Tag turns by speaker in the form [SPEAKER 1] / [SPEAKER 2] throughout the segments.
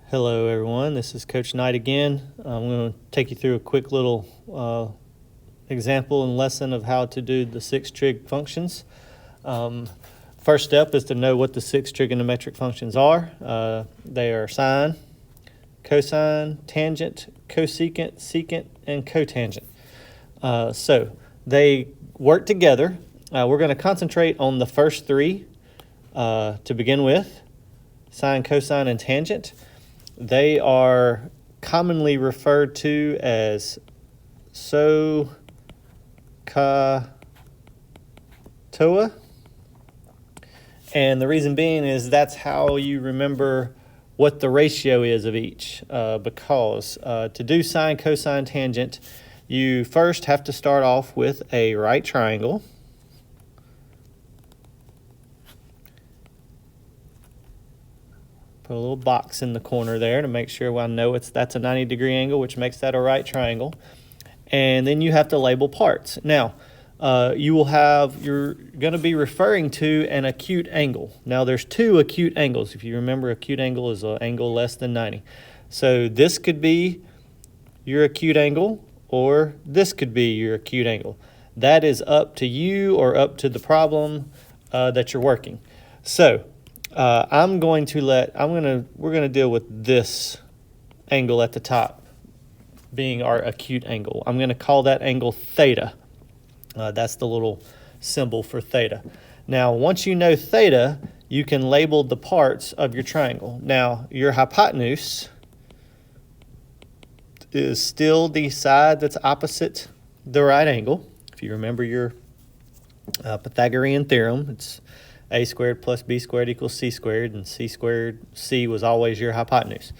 [SPEAKER 1] Hello everyone, this is Coach Knight again. I'm going to take you through a quick little example and lesson of how to do the 6 trig functions. First step is to know what the 6 trigonometric functions are. They are sine, cosine, tangent, cosecant, secant, and cotangent. So they work together. We're going to concentrate on the first 3 to begin with, sine, cosine, and tangent. They are commonly referred to as Sohcahtoa. And the reason being is that's how you remember what the ratio is of each. Because to do sine, cosine, tangent, you first have to start off with a right triangle. Put a little box in the corner there to make sure I know that's a 90-degree angle, which makes that a right triangle. And then you have to label parts. Now, you're going to be referring to an acute angle. Now, there's 2 acute angles. If you remember, acute angle is an angle less than 90. So this could be your acute angle, or this could be your acute angle. That is up to you or up to the problem that you're working. So we're going to deal with this angle at the top being our acute angle. I'm going to call that angle theta. That's the little symbol for theta. Now, once you know theta, you can label the parts of your triangle. Now, your hypotenuse is still the side that's opposite the right angle. If you remember your Pythagorean Theorem, it's a squared plus b squared equals c squared, and c was always your hypotenuse.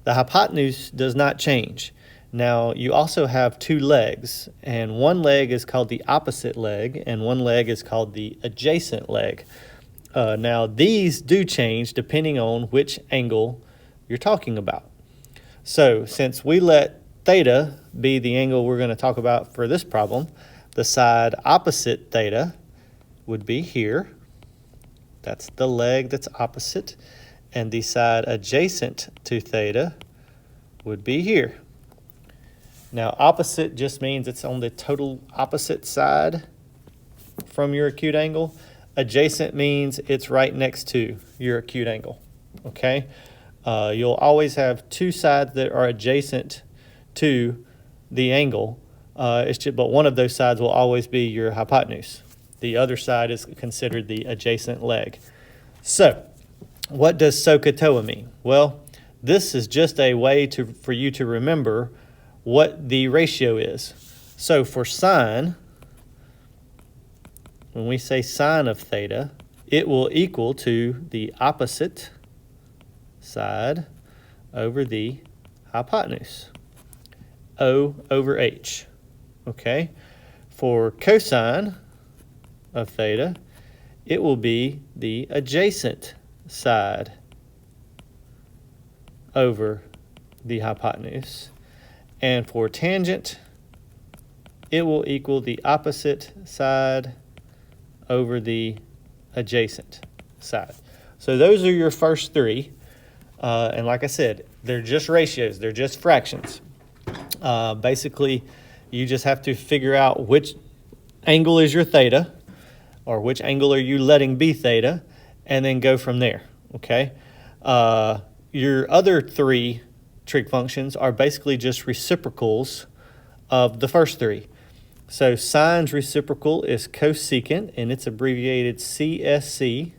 [SPEAKER 1] The hypotenuse does not change. Now, you also have 2 legs, and one leg is called the opposite leg, and one leg is called the adjacent leg. Now, these do change depending on which angle you're talking about. So, since we let theta be the angle we're going to talk about for this problem, the side opposite theta would be here. That's the leg that's opposite. And the side adjacent to theta would be here. Now, opposite just means it's on the total opposite side from your acute angle. Adjacent means it's right next to your acute angle, okay? You'll always have 2 sides that are adjacent to the angle, but one of those sides will always be your hypotenuse. The other side is considered the adjacent leg. So, what does Sohcahtoa mean? Well, this is just a way for you to remember what the ratio is. So for sine, when we say sine of theta, it will equal to the opposite side over the hypotenuse, O over H. Okay? For cosine of theta, it will be the adjacent side over the hypotenuse. And for tangent, it will equal the opposite side over the adjacent side. So those are your first 3. And like I said, they're just ratios. They're just fractions. Basically, you just have to figure out which angle is your theta, or which angle are you letting be theta, and then go from there, okay? Your other 3 trig functions are basically just reciprocals of the first 3. So sine's reciprocal is cosecant, and it's abbreviated CSC.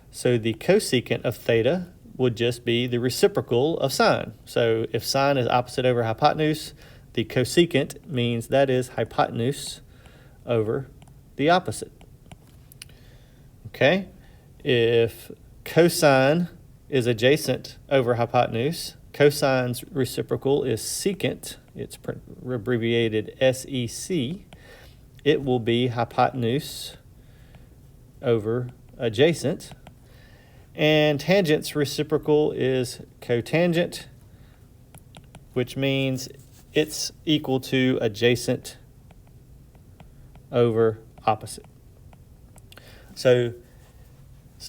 [SPEAKER 1] So the cosecant of theta would just be the reciprocal of sine. So if sine is opposite over hypotenuse, the cosecant means that is hypotenuse over the opposite. Okay? If cosine is adjacent over hypotenuse, cosine's reciprocal is secant. It's abbreviated SEC. It will be hypotenuse over adjacent. And tangent's reciprocal is cotangent, which means it's equal to adjacent over opposite. So,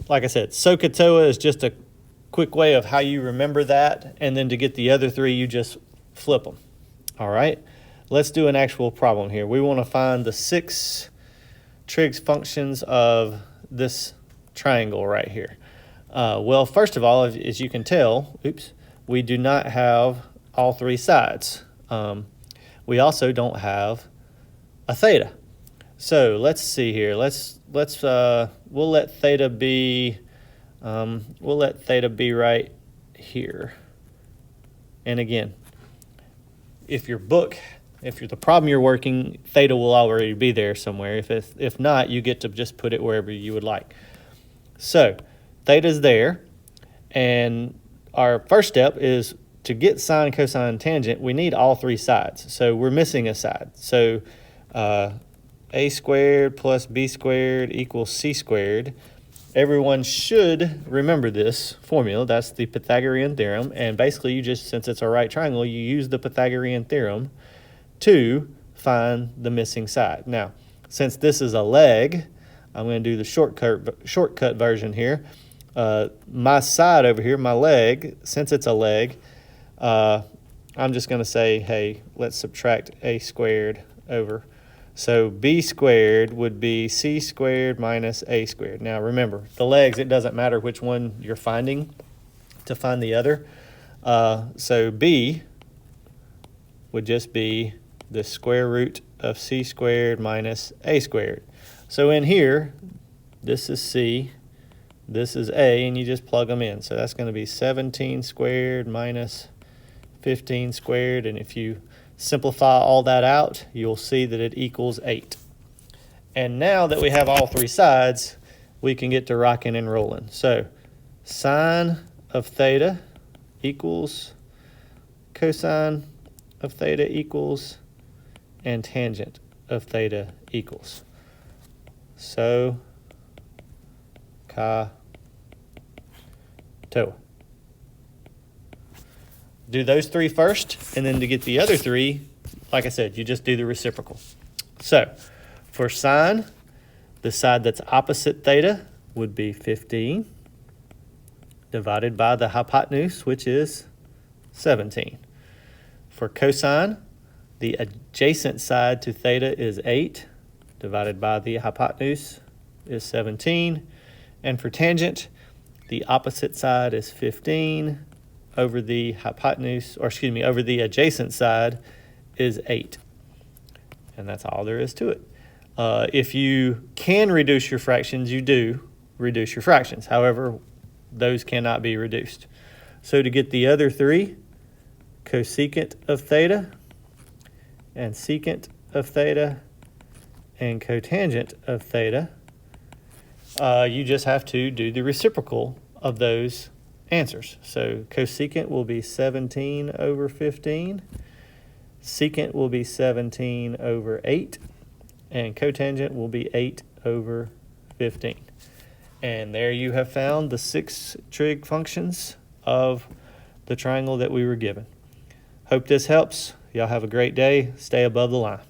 [SPEAKER 1] like I said, Sohcahtoa is just a quick quick way of how you remember that, and then to get the other three, you just flip them. All right, let's do an actual problem here. We want to find the 6 trig functions of this triangle right here. Well, first of all, as you can tell, we do not have all 3 sides. We also don't have a theta. So let's see here. We'll let theta be right here. And again, if the problem you're working, theta will already be there somewhere. If not, you get to just put it wherever you would like. So theta's there, and our first step is to get sine, cosine, tangent. We need all 3 sides, so we're missing a side. So a squared plus b squared equals c squared. Everyone should remember this formula. That's the Pythagorean theorem, and basically you just, since it's a right triangle, you use the Pythagorean theorem to find the missing side. Now, since this is a leg, I'm going to do the shortcut version here. My side over here, my leg, since it's a leg, I'm just going to say, hey, let's subtract a squared over. So b squared would be c squared minus a squared. Now remember, the legs, it doesn't matter which one you're finding to find the other. So b would just be the square root of c squared minus a squared. So in here, this is c, this is a, and you just plug them in. So that's going to be 17 squared minus 15 squared, and if you simplify all that out, you'll see that it equals 8. And now that we have all 3 sides, we can get to rocking and rolling. So sine of theta equals cosine of theta equals, and tangent of theta equals. Sohcahtoa. Do those 3 first, and then to get the other 3, like I said, you just do the reciprocal. So for sine, the side that's opposite theta would be 15 divided by the hypotenuse, which is 17. For cosine, the adjacent side to theta is 8 divided by the hypotenuse is 17. And for tangent, the opposite side is 15 over the hypotenuse, or excuse me, over the adjacent side is 8. And that's all there is to it. If you can reduce your fractions, you do reduce your fractions. However, those cannot be reduced. So to get the other 3, cosecant of theta and secant of theta and cotangent of theta, you just have to do the reciprocal of those answers. So cosecant will be 17 over 15, secant will be 17 over 8, and cotangent will be 8 over 15. And there you have found the 6 trig functions of the triangle that we were given. Hope this helps. Y'all have a great day. Stay above the line.